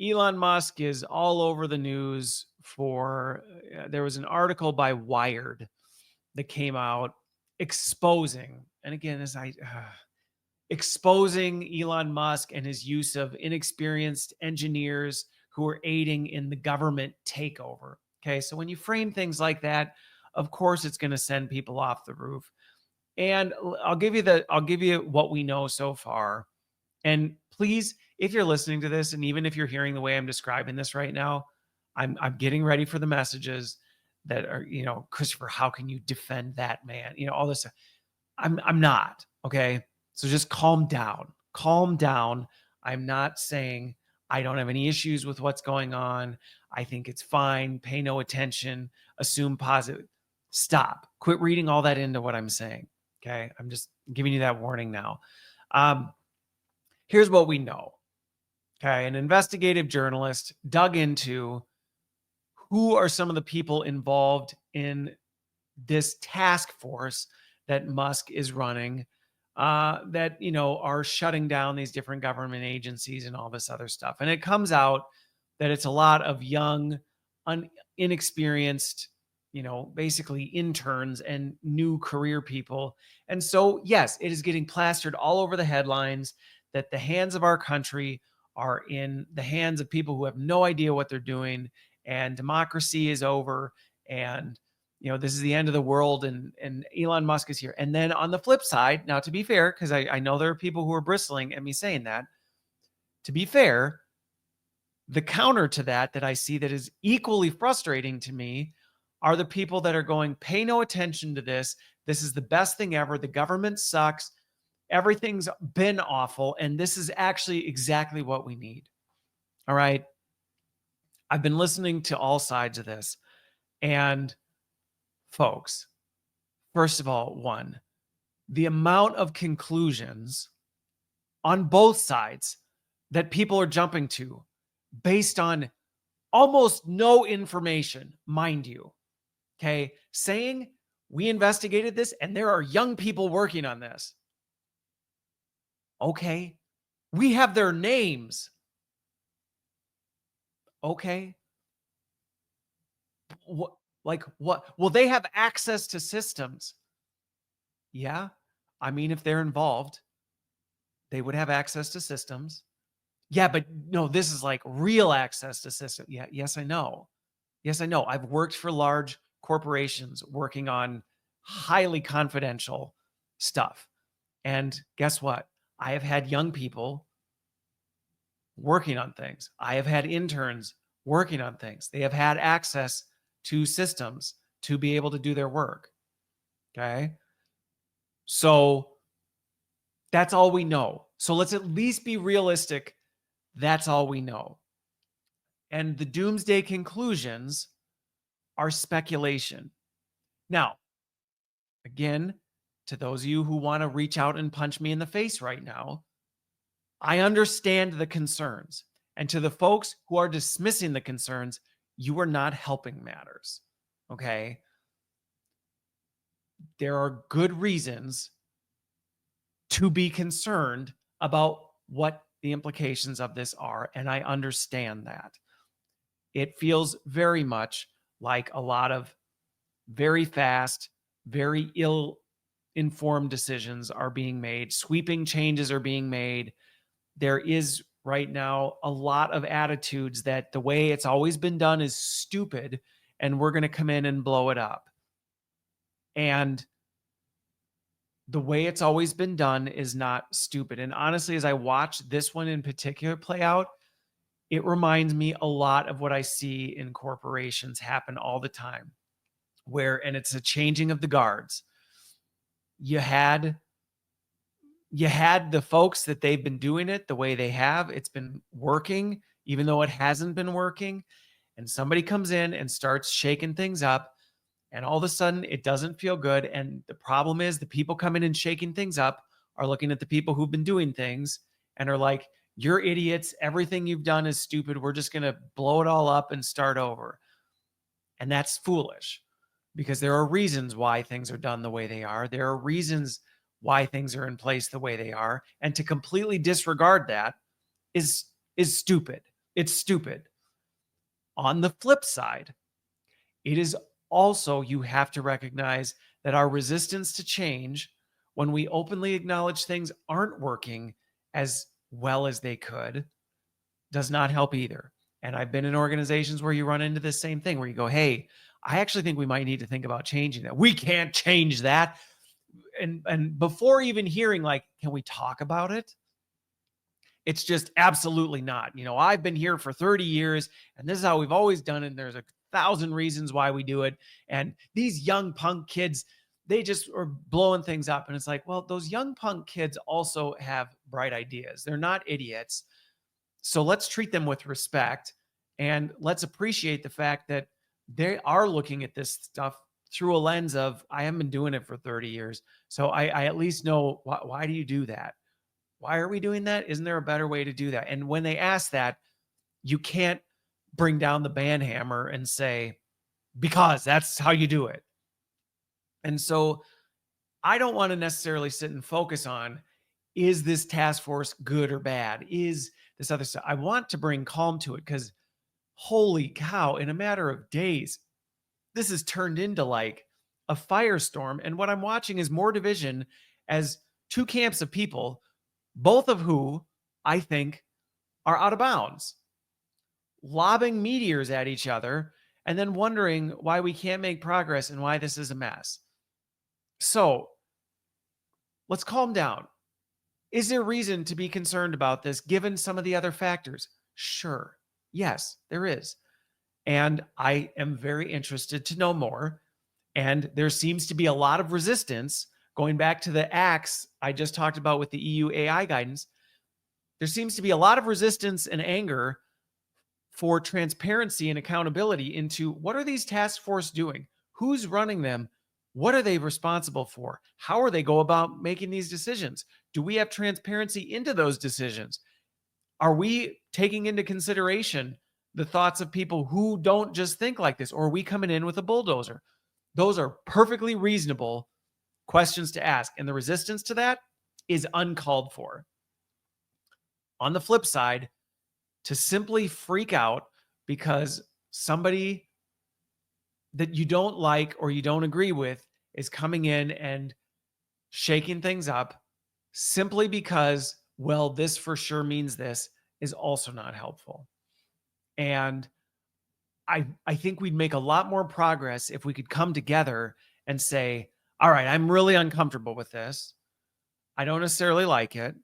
Elon Musk is all over the news for there was an article by Wired that came out exposing, and again, as I exposing Elon Musk and his use of inexperienced engineers who are aiding in the government takeover. Okay, so when you frame things like that, of course it's going to send people off the roof. And I'll give you what we know so far. And please, if you're listening to this, and even if you're hearing the way I'm describing this right now, I'm getting ready for the messages that are, Christopher, how can you defend that man? All this. I'm not. Okay. So just calm down. Calm down. I'm not saying I don't have any issues with what's going on. I think it's fine. Pay no attention. Assume positive. Stop. Quit reading all that into what I'm saying. Okay. I'm just giving you that warning now. Here's what we know. Okay. An investigative journalist dug into who are some of the people involved in this task force that Musk is running, that are shutting down these different government agencies and all this other stuff. And it comes out that it's a lot of young, inexperienced, basically interns and new career people. And so, yes, it is getting plastered all over the headlines that the hands of our country are in the hands of people who have no idea what they're doing, and democracy is over, and this is the end of the world, and Elon Musk is here. And then on the flip side, now to be fair, because I know there are people who are bristling at me saying that, to be fair, the counter to that I see that is equally frustrating to me are the people that are going, pay no attention to this. This is the best thing ever. The government sucks. Everything's been awful. And this is actually exactly what we need. All right. I've been listening to all sides of this. And folks, first of all, one, the amount of conclusions on both sides that people are jumping to based on almost no information, mind you. Okay. Saying we investigated this and there are young people working on this. Okay. We have their names. Okay. What? Like what? Well, they have access to systems. Yeah. I mean, if they're involved, they would have access to systems. Yeah, but no, this is like real access to systems. Yeah. Yes, I know. Yes, I know. I've worked for large corporations working on highly confidential stuff. And guess what? I have had young people working on things. I have had interns working on things. They have had access to systems to be able to do their work. Okay. So that's all we know. So let's at least be realistic. That's all we know. And the doomsday conclusions are speculation. Now, again, to those of you who want to reach out and punch me in the face right now, I understand the concerns. And to the folks who are dismissing the concerns, you are not helping matters. Okay. There are good reasons to be concerned about what the implications of this are. And I understand that. It feels very much like a lot of very fast, very ill-informed decisions are being made. Sweeping changes are being made. There is right now a lot of attitudes that the way it's always been done is stupid and we're going to come in and blow it up. And the way it's always been done is not stupid. And honestly, as I watch this one in particular play out, it reminds me a lot of what I see in corporations happen all the time, and it's a changing of the guards. You had the folks that they've been doing it the way they have. It's been working, even though it hasn't been working. And somebody comes in and starts shaking things up. And all of a sudden, it doesn't feel good. And the problem is the people coming and shaking things up are looking at the people who've been doing things and are like, you're idiots. Everything you've done is stupid. We're just going to blow it all up and start over. And that's foolish because there are reasons why things are done the way they are. There are reasons why things are in place the way they are. And to completely disregard that is stupid. It's stupid. On the flip side, it is also, you have to recognize that our resistance to change, when we openly acknowledge things aren't working as well as they could, does not help either. And I've been in organizations where you run into this same thing where you go, hey, I actually think we might need to think about changing that. We can't change that. And before even hearing, like, can we talk about it? It's just absolutely not. I've been here for 30 years and this is how we've always done it. And there's 1,000 reasons why we do it. And these young punk kids, they just are blowing things up. And it's like, well, those young punk kids also have bright ideas. They're not idiots. So let's treat them with respect and let's appreciate the fact that they are looking at this stuff through a lens of, I haven't been doing it for 30 years. So I at least know, why do you do that? Why are we doing that? Isn't there a better way to do that? And when they ask that, you can't bring down the band hammer and say, because that's how you do it. And so I don't want to necessarily sit and focus on, is this task force good or bad? Is this other stuff? I want to bring calm to it because holy cow, in a matter of days, this has turned into like a firestorm. And what I'm watching is more division as two camps of people, both of who I think are out of bounds, lobbing meteors at each other and then wondering why we can't make progress and why this is a mess. So let's calm down. Is there reason to be concerned about this given some of the other factors? Sure. Yes, there is. And I am very interested to know more. And there seems to be a lot of resistance going back to the acts I just talked about with the EU AI guidance. There seems to be a lot of resistance and anger for transparency and accountability into what are these task force doing? Who's running them? What are they responsible for? How are they go about making these decisions? Do we have transparency into those decisions? Are we taking into consideration the thoughts of people who don't just think like this? Or are we coming in with a bulldozer? Those are perfectly reasonable questions to ask. And the resistance to that is uncalled for. On the flip side, to simply freak out because somebody that you don't like or you don't agree with is coming in and shaking things up simply because, well, this for sure means this, is also not helpful. And I think we'd make a lot more progress if we could come together and say, all right, I'm really uncomfortable with this. I don't necessarily like it.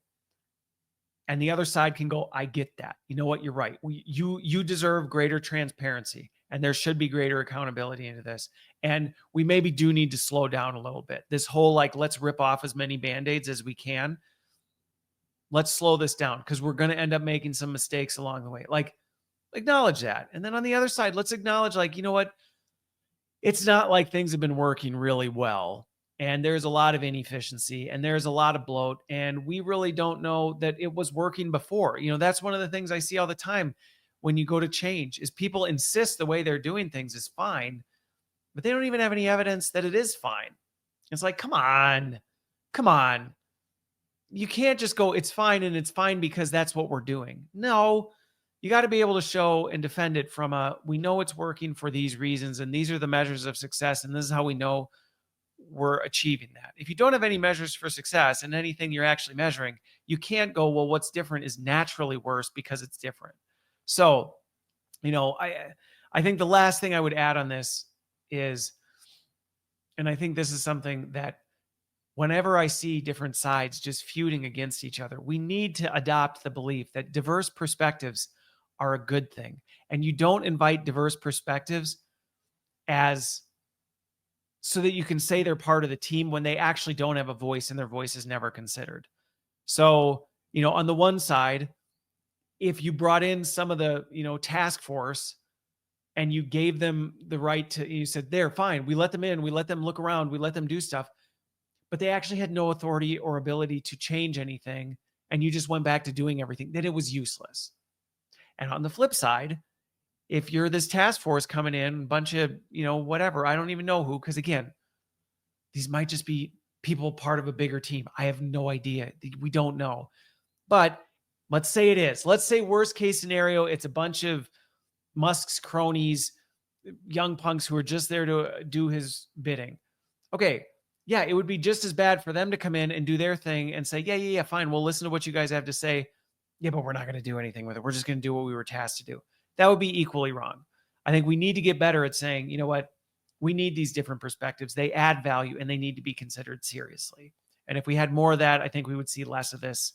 And the other side can go, I get that. You know what? You're right. You deserve greater transparency and there should be greater accountability into this. And we maybe do need to slow down a little bit. This whole, like, let's rip off as many Band-Aids as we can. Let's slow this down because we're going to end up making some mistakes along the way. Like, acknowledge that. And then on the other side, let's acknowledge, like, you know what? It's not like things have been working really well. And there's a lot of inefficiency and there's a lot of bloat. And we really don't know that it was working before. That's one of the things I see all the time when you go to change is people insist the way they're doing things is fine, but they don't even have any evidence that it is fine. It's like, come on. You can't just go, it's fine and it's fine because that's what we're doing. No, you got to be able to show and defend it from we know it's working for these reasons and these are the measures of success and this is how we know we're achieving that. If you don't have any measures for success and anything you're actually measuring, you can't go, well, what's different is naturally worse because it's different. So, I think the last thing I would add on this is, and I think this is something that whenever I see different sides just feuding against each other, we need to adopt the belief that diverse perspectives are a good thing. And you don't invite diverse perspectives as so that you can say they're part of the team when they actually don't have a voice and their voice is never considered. So, on the one side, if you brought in some of the, task force and you gave them the right to, you said, they're fine. We let them in, we let them look around, we let them do stuff, but they actually had no authority or ability to change anything. And you just went back to doing everything, then it was useless. And on the flip side, if you're this task force coming in, a bunch of, whatever, I don't even know who, because again, these might just be people part of a bigger team. I have no idea. We don't know. But Let's say it is. Let's say worst case scenario, it's a bunch of Musk's cronies, young punks who are just there to do his bidding. Okay. Yeah, it would be just as bad for them to come in and do their thing and say, yeah, fine. We'll listen to what you guys have to say. Yeah, but we're not going to do anything with it. We're just going to do what we were tasked to do. That would be equally wrong. I think we need to get better at saying, you know what? We need these different perspectives. They add value and they need to be considered seriously. And if we had more of that, I think we would see less of this